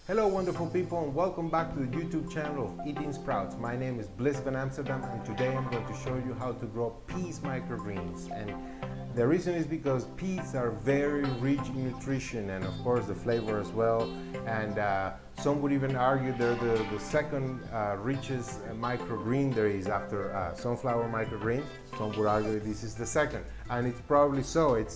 Hello wonderful people and welcome back to the YouTube channel of Eating Sprouts. My name is Bliss Van Amsterdam and today I'm going to show you how to grow peas microgreens. And the reason is because peas are very rich in nutrition and of course the flavor as well. And some would even argue they're the second richest microgreen there is after sunflower microgreens. Some would argue this is the second, and it's probably so. It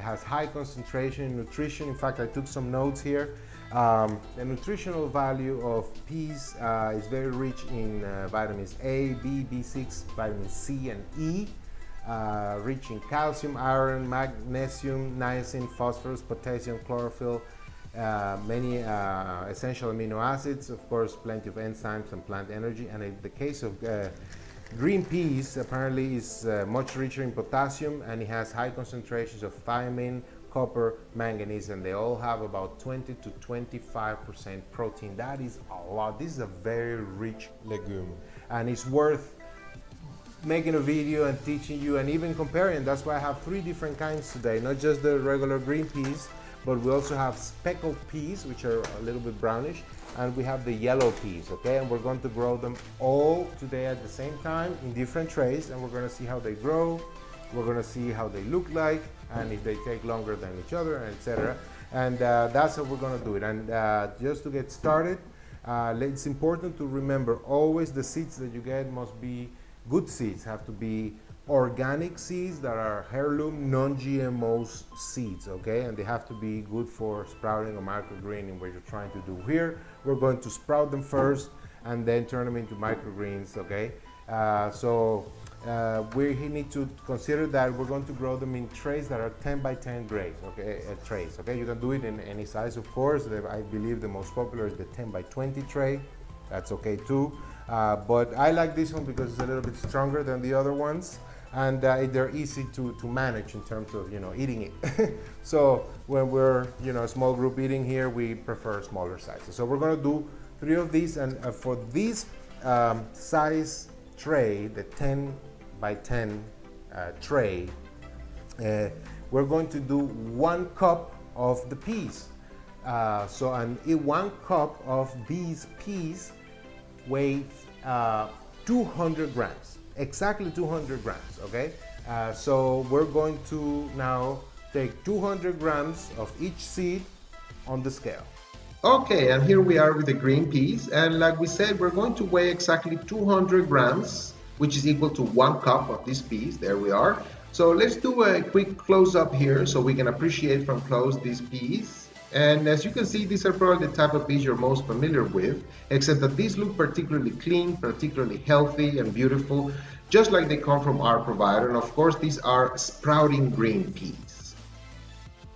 has high concentration in nutrition. In fact, I took some notes here. The nutritional value of peas is very rich in vitamins A, B, B6, vitamin C and E, rich in calcium, iron, magnesium, niacin, phosphorus, potassium, chlorophyll, many essential amino acids, of course plenty of enzymes and plant energy. And in the case of green peas, apparently is much richer in potassium, and it has high concentrations of thiamine, copper, manganese, and they all have about 20 to 25% protein. That is a lot. This is a very rich legume, and it's worth making a video and teaching you and even comparing. That's why I have three different kinds today, not just the regular green peas, but we also have speckled peas, which are a little bit brownish, and we have the yellow peas, okay? And we're going to grow them all today at the same time in different trays, and we're going to see how they grow. We're going to see how they look like, and if they take longer than each other, etc. And that's how we're going to do it. And just to get started, it's important to remember always the seeds that you get must be good seeds, have to be organic seeds that are heirloom, non-GMO seeds, okay? And they have to be good for sprouting or microgreening, what you're trying to do here. We're going to sprout them first and then turn them into microgreens, okay? We need to consider that we're going to grow them in trays that are 10 by 10 trays, okay? You can do it in any size, of course. I believe the most popular is the 10 by 20 tray. That's okay too. But I like this one because it's a little bit stronger than the other ones, and they're easy to manage in terms of, eating it. So when we're, a small group eating here, we prefer smaller sizes. So we're going to do 3 of these, and for this size tray, the 10 by 10 tray, we're going to do 1 cup of the peas. So 1 cup of these peas weighs 200 grams, exactly 200 grams, okay? So we're going to now take 200 grams of each seed on the scale. Okay, and here we are with the green peas, and like we said, we're going to weigh exactly 200 grams, which is equal to 1 cup of these peas. There we are. So let's do a quick close-up here so we can appreciate from close these peas. And as you can see, these are probably the type of peas you're most familiar with, except that these look particularly clean, particularly healthy and beautiful, just like they come from our provider. And of course, these are sprouting green peas.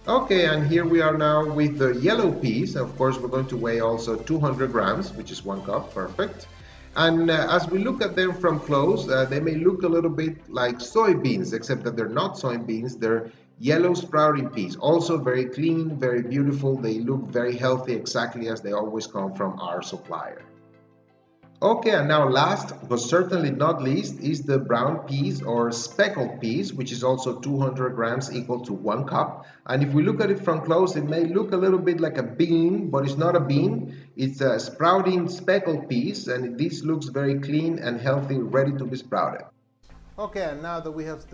Okay, and here we are now with the yellow peas. Of course, we're going to weigh also 200 grams, which is 1 cup, perfect. And as we look at them from close, they may look a little bit like soybeans, except that they're not soybeans, they're yellow sprouting peas. Also very clean, very beautiful. They look very healthy, exactly as they always come from our supplier. Okay, and now last but certainly not least is the brown peas or speckled peas, which is also 200 grams, equal to 1 cup. And if we look at it from close, it may look a little bit like a bean, but it's not a bean. It's a sprouting speckled peas, and this looks very clean and healthy, ready to be sprouted. Okay, and now that we have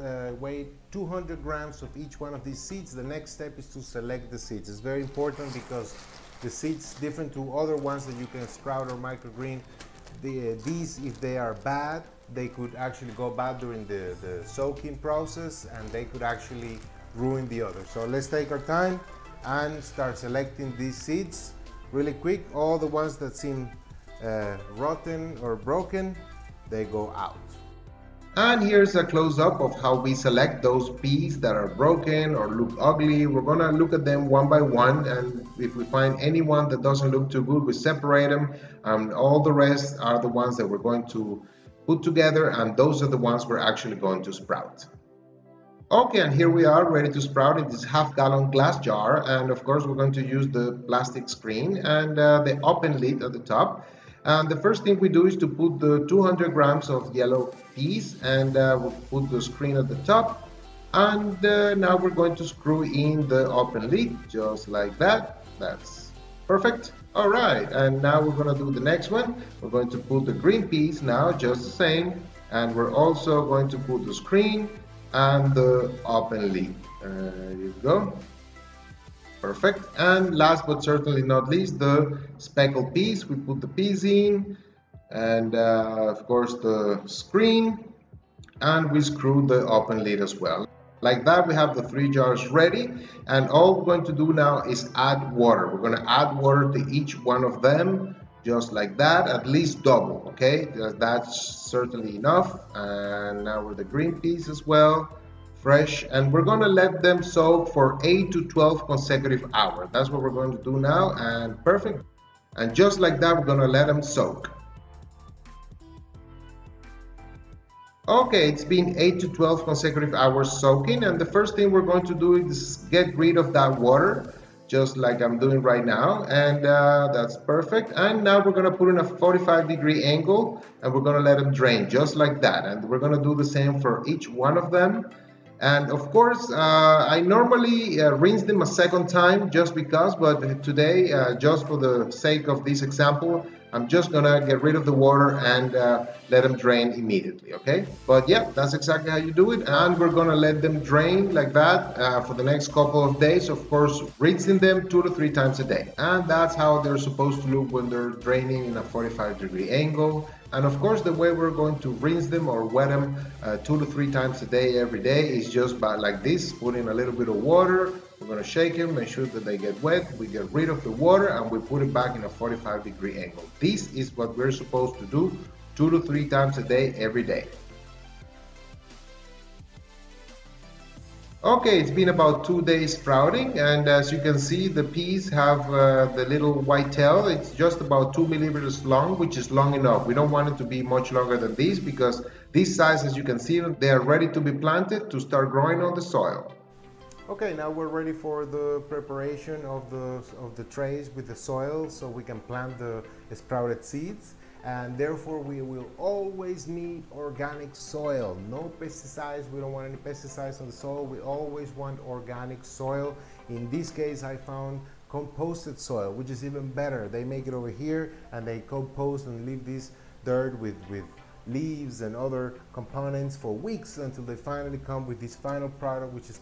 weighed 200 grams of each one of these seeds, the next step is to select the seeds. It's very important because the seeds, different to other ones that you can sprout or microgreen, these, if they are bad, they could actually go bad during the soaking process, and they could actually ruin the others. So let's take our time and start selecting these seeds really quick. All the ones that seem rotten or broken, they go out. And here's a close-up of how we select those peas that are broken or look ugly. We're gonna look at them one by one, and if we find any one that doesn't look too good, we separate them, and all the rest are the ones that we're going to put together, and those are the ones we're actually going to sprout. Okay, and here we are ready to sprout in this half-gallon glass jar, and of course we're going to use the plastic screen and the open lid at the top. And the first thing we do is to put the 200 grams of yellow peas, and we'll put the screen at the top, and now we're going to screw in the open lid just like that. That's Perfect. All right, and now we're going to do the next one. We're going to put the green peas now, just the same, and we're also going to put the screen and the open lid. There you go. Perfect. And last but certainly not least, the speckled peas. We put the peas in, and of course the screen, and we screw the open lid as well. Like that, we have the 3 jars ready, and all we're going to do now is add water. We're going to add water to each one of them, just like that, at least double, okay? That's certainly enough. And now with the green peas as well, fresh, and we're going to let them soak for 8 to 12 consecutive hours. That's what we're going to do now, and perfect. And just like that, we're going to let them soak. Okay, it's been 8 to 12 consecutive hours soaking, and the first thing we're going to do is get rid of that water, just like I'm doing right now, and that's perfect. And now we're going to put in a 45-degree angle, and we're going to let them drain just like that, and we're going to do the same for each one of them. And of course, I normally rinse them a second time just because, but today, just for the sake of this example, I'm just gonna get rid of the water and let them drain immediately, okay? But yeah, that's exactly how you do it. And we're gonna let them drain like that for the next couple of days. Of course, rinsing them 2 to 3 times a day. And that's how they're supposed to look when they're draining in a 45-degree angle. And of course, the way we're going to rinse them or wet them 2 to 3 times a day, every day, is just by like this, putting a little bit of water. We're going to shake them, make sure that they get wet. We get rid of the water and we put it back in a 45-degree angle. This is what we're supposed to do 2 to 3 times a day, every day. Okay, it's been about 2 days sprouting, and as you can see, the peas have the little white tail. It's just about 2 millimeters long, which is long enough. We don't want it to be much longer than this because this size, as you can see, they are ready to be planted to start growing on the soil. Okay, now we're ready for the preparation of the trays with the soil so we can plant the sprouted seeds. And therefore we will always need organic soil. No pesticides. We don't want any pesticides on the soil. We always want organic soil. In this case, I found composted soil, which is even better. They make it over here and they compost and leave this dirt with leaves and other components for weeks until they finally come with this final product, which is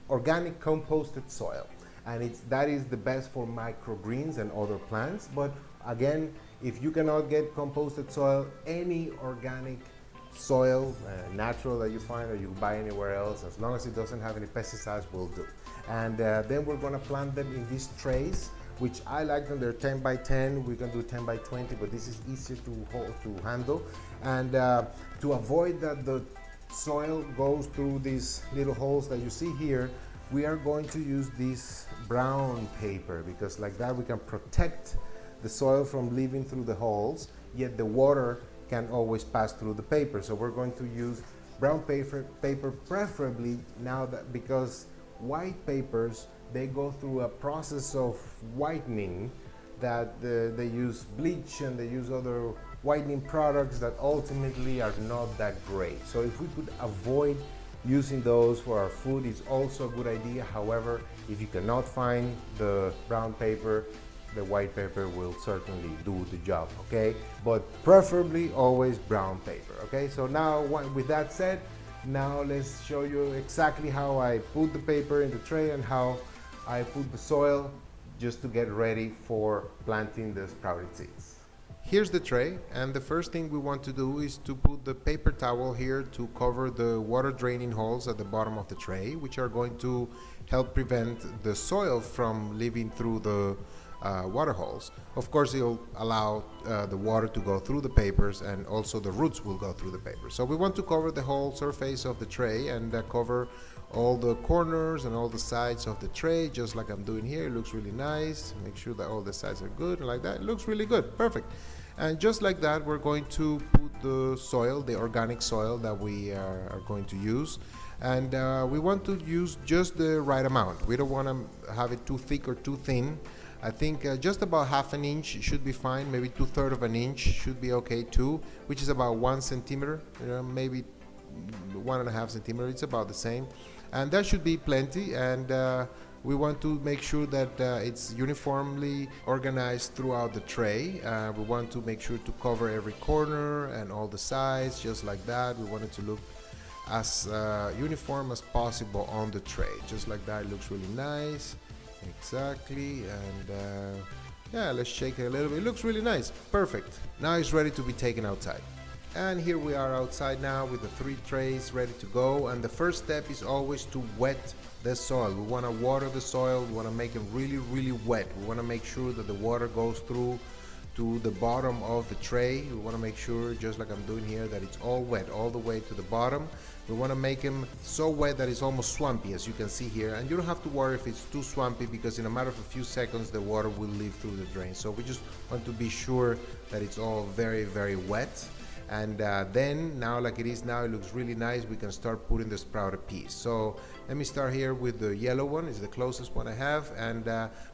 organic composted soil. And that is the best for microgreens and other plants. But again, if you cannot get composted soil, any organic soil, natural that you find or you buy anywhere else, as long as it doesn't have any pesticides, will do. And then we're going to plant them in these trays, which I like them. They're 10 by 10. We can do 10 by 20, but this is easier to handle. And to avoid that the soil goes through these little holes that you see here, we are going to use this brown paper, because like that we can protect the soil from leaving through the holes, yet the water can always pass through the paper. So we're going to use brown paper preferably now, that because white papers, they go through a process of whitening that they use bleach and they use other whitening products that ultimately are not that great. So if we could avoid using those for our food, is also a good idea. However, if you cannot find the brown paper, the white paper will certainly do the job, okay? But preferably always brown paper, okay? So now, with that said, now let's show you exactly how I put the paper in the tray and how I put the soil just to get ready for planting the sprouted seeds. Here's the tray, and the first thing we want to do is to put the paper towel here to cover the water draining holes at the bottom of the tray, which are going to help prevent the soil from leaving through the water holes. Of course, it'll allow the water to go through the papers, and also the roots will go through the paper. So we want to cover the whole surface of the tray and cover all the corners and all the sides of the tray, just like I'm doing here. It looks really nice. Make sure that all the sides are good, and like that, it looks really good, perfect. And just like that, we're going to put the soil, the organic soil that we are going to use. And we want to use just the right amount. We don't want to have it too thick or too thin. I think just about half an inch should be fine. Maybe 2/3 of an inch should be okay too, which is about 1 centimeter, maybe 1.5 centimeters. It's about the same, and that should be plenty. And We want to make sure that it's uniformly organized throughout the tray. We want to make sure to cover every corner and all the sides just like that. We want it to look as uniform as possible on the tray. Just like that, it looks really nice. Exactly. And yeah, let's shake it a little bit. It looks really nice. Perfect. Now it's ready to be taken outside. And here we are outside now with the 3 trays ready to go. And the first step is always to wet the soil. We want to water the soil. We want to make it really wet. We want to make sure that the water goes through to the bottom of the tray. We want to make sure, just like I'm doing here, that it's all wet all the way to the bottom. We want to make them so wet that it's almost swampy, as you can see here. And you don't have to worry if it's too swampy, because in a matter of a few seconds the water will leave through the drain. So we just want to be sure that it's all very wet. And then now, like it is now, it looks really nice. We can start putting the sprouted peas. So let me start here with the yellow one. It's the closest one I have, and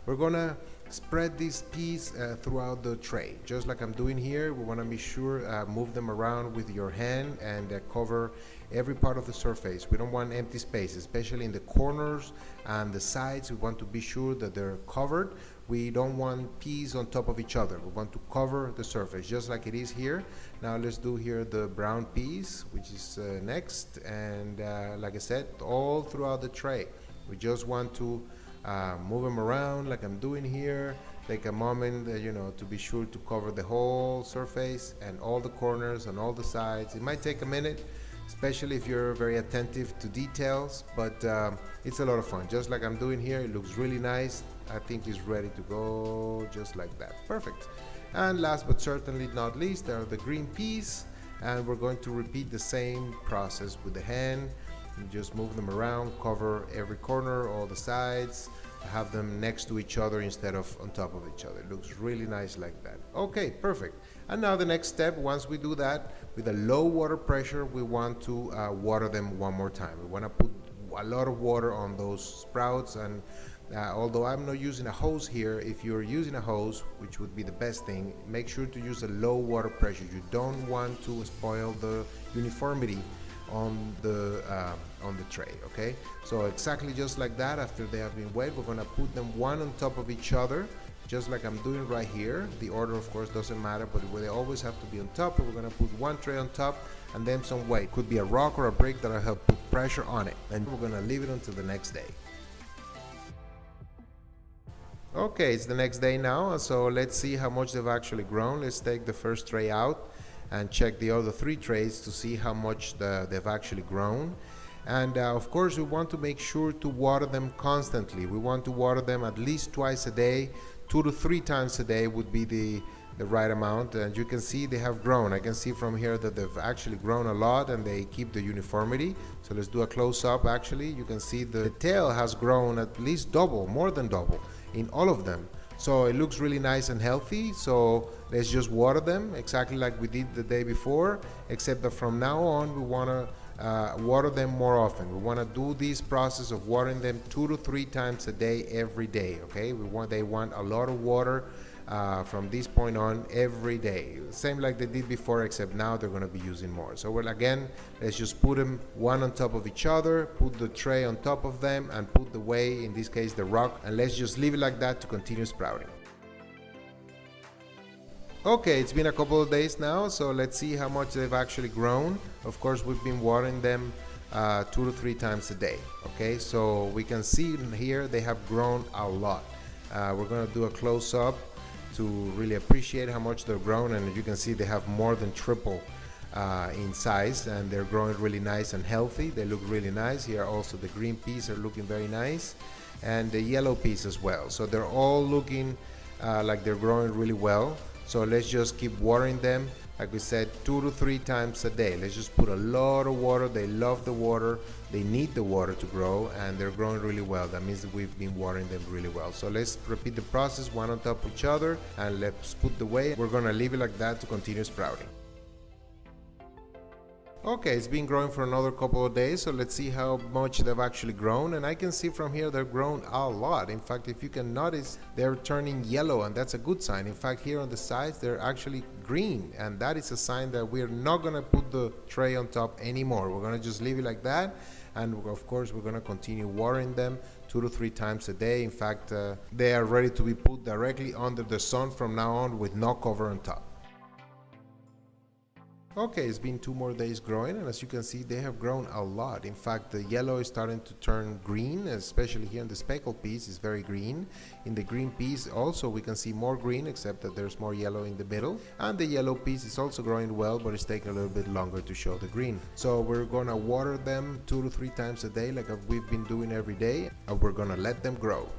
we're gonna spread these peas throughout the tray, just like I'm doing here. We want to be sure move them around with your hand and cover every part of the surface. We don't want empty spaces, especially in the corners and the sides. We want to be sure that they're covered. We don't want peas on top of each other. We want to cover the surface just like it is here. Now let's do here the brown peas, which is next. And like I said, all throughout the tray, we just want to move them around like I'm doing here. Take a moment, you know, to be sure to cover the whole surface and all the corners and all the sides. It might take a minute, especially if you're very attentive to details, but it's a lot of fun. Just like I'm doing here, it looks really nice. I think it's ready to go just like that. Perfect. And last but certainly not least, there are the green peas, and we're going to repeat the same process with the hand. You just move them around, cover every corner, all the sides, have them next to each other instead of on top of each other. It looks really nice like that. Okay, perfect. And now the next step, once we do that, with a low water pressure, we want to water them one more time. We want to put a lot of water on those sprouts. And although I'm not using a hose here, if you're using a hose, which would be the best thing, make sure to use a low water pressure. You don't want to spoil the uniformity on the tray. Okay, so exactly just like that, after they have been wet, we're going to put them one on top of each other, just like I'm doing right here. The order of course doesn't matter, but they always have to be on top. We're going to put one tray on top and then some weight. Could be a rock or a brick that will help put pressure on it, and we're going to leave it until the next day. Okay, it's the next day now, so let's see how much they've actually grown. Let's take the first tray out and check the other 3 trays to see how much they've actually grown. And of course we want to make sure to water them constantly. We want to water them at least twice a day. 2 to 3 times a day would be the right amount. And you can see they have grown. I can see from here that they've actually grown a lot, and they keep the uniformity. So let's do a close-up. Actually, you can see the tail has grown at least double, more than double in all of them. So it looks really nice and healthy. So let's just water them exactly like we did the day before, except that from now on we want to water them more often. We want to do this process of watering them 2 to 3 times a day, every day. Okay, they want a lot of water from this point on every day, same like they did before, except now they're going to be using more. So well, again, let's just put them one on top of each other, put the tray on top of them, and put the weight, in this case the rock, and let's just leave it like that to continue sprouting. Okay, it's been a couple of days now, so let's see how much they've actually grown. Of course, we've been watering them 2 to 3 times a day. Okay, so we can see here they have grown a lot. We're going to do a close-up to really appreciate how much they're grown, and you can see they have more than triple in size, and they're growing really nice and healthy. They look really nice. Here also the green peas are looking very nice, and the yellow peas as well. So they're all looking like they're growing really well. So let's just keep watering them, like we said, 2 to 3 times a day. Let's just put a lot of water. They love the water. They need the water to grow, and they're growing really well. That means that we've been watering them really well. So let's repeat the process, one on top of each other, and let's put the weight. We're gonna leave it like that to continue sprouting. Okay, it's been growing for another couple of days, so let's see how much they've actually grown. And I can see from here they've grown a lot. In fact, if you can notice, they're turning yellow, and that's a good sign. In fact, here on the sides they're actually green, and that is a sign that we're not gonna put the tray on top anymore. We're gonna just leave it like that, and of course we're going to continue watering them 2 to 3 times a day. In fact, they are ready to be put directly under the sun from now on with no cover on top. Okay, it's been 2 more days growing, and as you can see, they have grown a lot. In fact, the yellow is starting to turn green, especially here in the speckled peas is very green. In the green peas also we can see more green, except that there's more yellow in the middle. And the yellow peas is also growing well, but it's taking a little bit longer to show the green. So we're gonna water them 2 to 3 times a day like we've been doing every day, and we're gonna let them grow.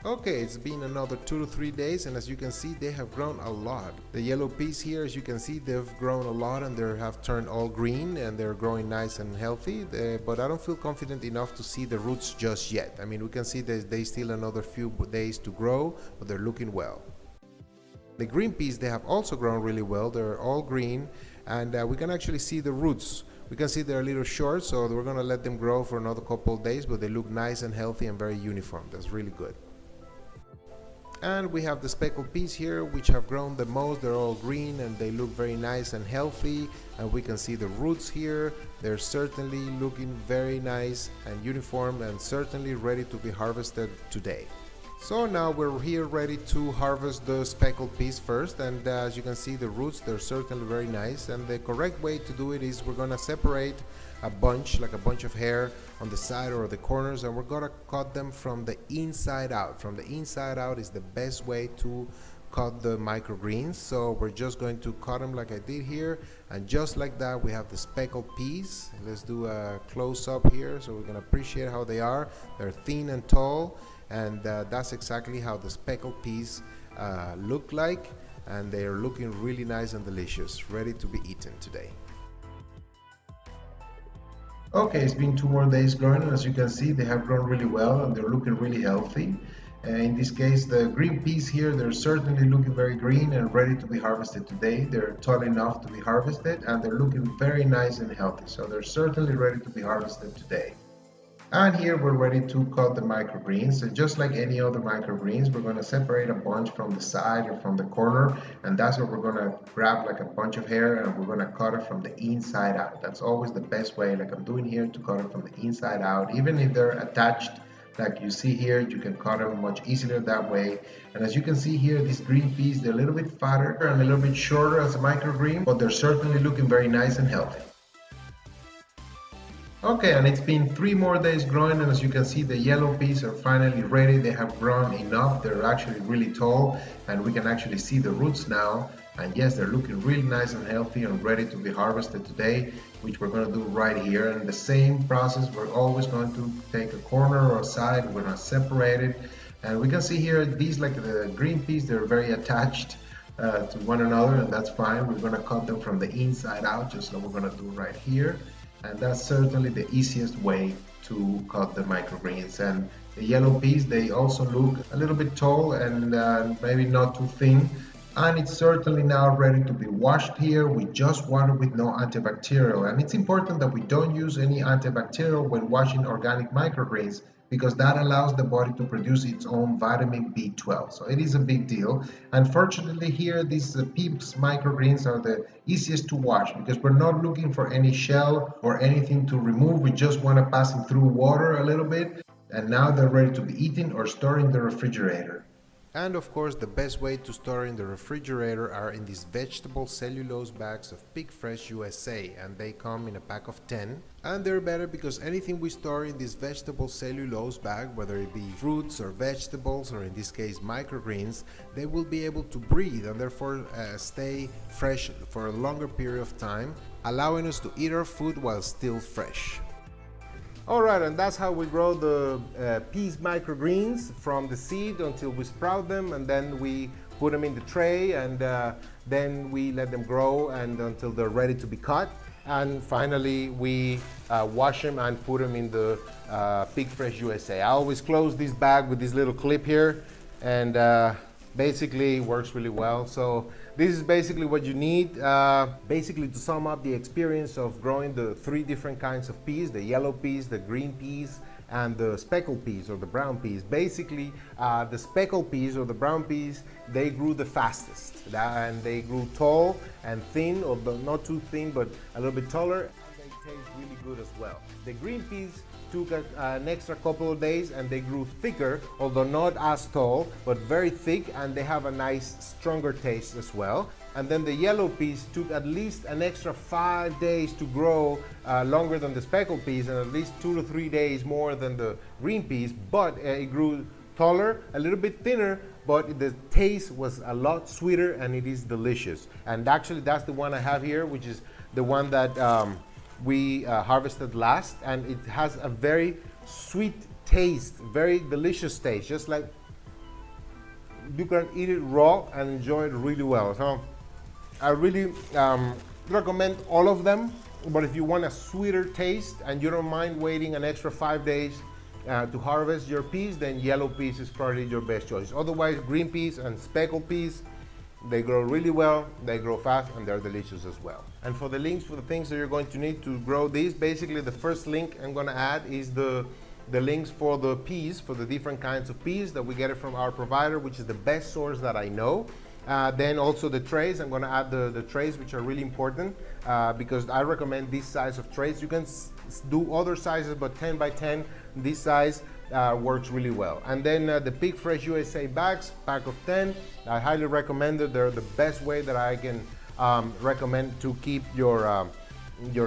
Okay, it's been another 2 to 3 days, and as you can see, they have grown a lot. The yellow peas here, as you can see, they've grown a lot and they have turned all green and they're growing nice and healthy, but I don't feel confident enough to see the roots just yet. I mean, we can see that they still another few days to grow, but they're looking well. The green peas, they have also grown really well. They're all green, and we can actually see the roots. We can see they're a little short, so we're gonna let them grow for another couple of days, but they look nice and healthy and very uniform. That's really good. And we have the speckled peas here, which have grown the most. They're all green and they look very nice and healthy, and we can see the roots here. They're certainly looking very nice and uniform and certainly ready to be harvested today. So now we're here ready to harvest the speckled peas first, and as you can see, the roots, they're certainly very nice, and the correct way to do it is we're gonna separate a bunch, like a bunch of hair on the side or the corners, and we're gonna cut them from the inside out. From the inside out is the best way to cut the microgreens. So we're just going to cut them like I did here, and just like that we have the speckled peas. Let's do a close-up here so we can appreciate how they are. They're thin and tall, and that's exactly how the speckled peas look like, and they're looking really nice and delicious, ready to be eaten today. Okay, it's been 2 more days growing, and as you can see, they have grown really well and they're looking really healthy. In this case, the green peas here, they're certainly looking very green and ready to be harvested today. They're tall enough to be harvested and they're looking very nice and healthy. So they're certainly ready to be harvested today. And here we're ready to cut the microgreens. So just like any other microgreens, we're going to separate a bunch from the side or from the corner, and that's what we're going to grab, like a bunch of hair, and we're going to cut it from the inside out. That's always the best way, like I'm doing here, to cut it from the inside out. Even if they're attached, like you see here, you can cut them much easier that way. And as you can see here, these green peas, they're a little bit fatter and a little bit shorter as a microgreen, but they're certainly looking very nice and healthy. Okay, and it's been 3 more days growing, and as you can see, the yellow peas are finally ready. They have grown enough. They're actually really tall, and we can actually see the roots now. And yes, they're looking really nice and healthy and ready to be harvested today, which we're going to do right here. And the same process, we're always going to take a corner or a side. We're going to separate it, and we can see here these, like the green peas, they're very attached to one another, and that's fine. We're going to cut them from the inside out, just like we're going to do right here. And that's certainly the easiest way to cut the microgreens. And the yellow peas, they also look a little bit tall and maybe not too thin. And it's certainly now ready to be washed here with just water with no antibacterial. And it's important that we don't use any antibacterial when washing organic microgreens, because that allows the body to produce its own vitamin B12. So it is a big deal. Unfortunately here, these Peas microgreens are the easiest to wash because we're not looking for any shell or anything to remove. We just want to pass them through water a little bit. And now they're ready to be eaten or stored in the refrigerator. And of course, the best way to store in the refrigerator are in these vegetable cellulose bags of PEAKfresh USA, and they come in a pack of 10. And they're better because anything we store in this vegetable cellulose bag, whether it be fruits or vegetables, or in this case microgreens, they will be able to breathe and therefore stay fresh for a longer period of time, allowing us to eat our food while still fresh. Alright, and that's how we grow the Peas microgreens, from the seed until we sprout them, and then we put them in the tray, and then we let them grow and until they're ready to be cut. And finally we wash them and put them in the PEAKfresh USA. I always close this bag with this little clip here, and basically works really well. So this is basically what you need, basically to sum up the experience of growing the 3 different kinds of peas: the yellow peas, the green peas, and the speckled peas or the brown peas. Basically, the speckled peas or the brown peas, they grew the fastest, and they grew tall and thin, or not too thin, but a little bit taller. They taste really good as well. The green peas took an extra couple of days and they grew thicker, although not as tall, but very thick, and they have a nice stronger taste as well. And then the yellow peas took at least an extra 5 days to grow, longer than the speckled peas, and at least 2 to 3 days more than the green peas, but it grew taller, a little bit thinner, but the taste was a lot sweeter and it is delicious. And actually that's the one I have here, which is the one that we harvested last, and it has a very sweet taste, very delicious taste, just like you can eat it raw and enjoy it really well. So I really recommend all of them, but if you want a sweeter taste and you don't mind waiting an extra 5 days to harvest your peas, then yellow peas is probably your best choice. Otherwise, green peas and speckled peas, they grow really well, they grow fast, and they're delicious as well. And for the links for the things that you're going to need to grow these, basically the first link I'm going to add is the links for the peas, for the different kinds of peas that we get it from our provider, which is the best source that I know. Then also the trays, I'm going to add the trays, which are really important because I recommend this size of trays. You can do other sizes, but 10 by 10, this size works really well. And then the PEAKfresh USA bags, pack of 10, I highly recommend it. They're the best way that I can recommend to keep your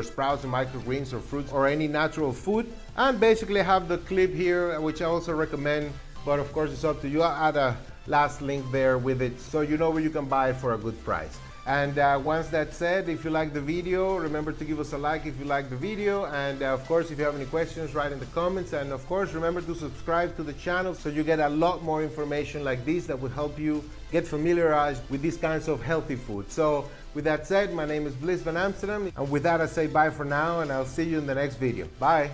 sprouts and microgreens or fruits or any natural food. And basically I have the clip here, which I also recommend, but of course it's up to you. I'll add a last link there with it so you know where you can buy it for a good price. And once that's said, if you like the video, remember to give us a like if you like the video, and of course if you have any questions, write in the comments, and of course remember to subscribe to the channel so you get a lot more information like this that will help you get familiarized with these kinds of healthy food. So with that said, my name is Bliss Van Amsterdam, and with that I say bye for now, and I'll see you in the next video. Bye.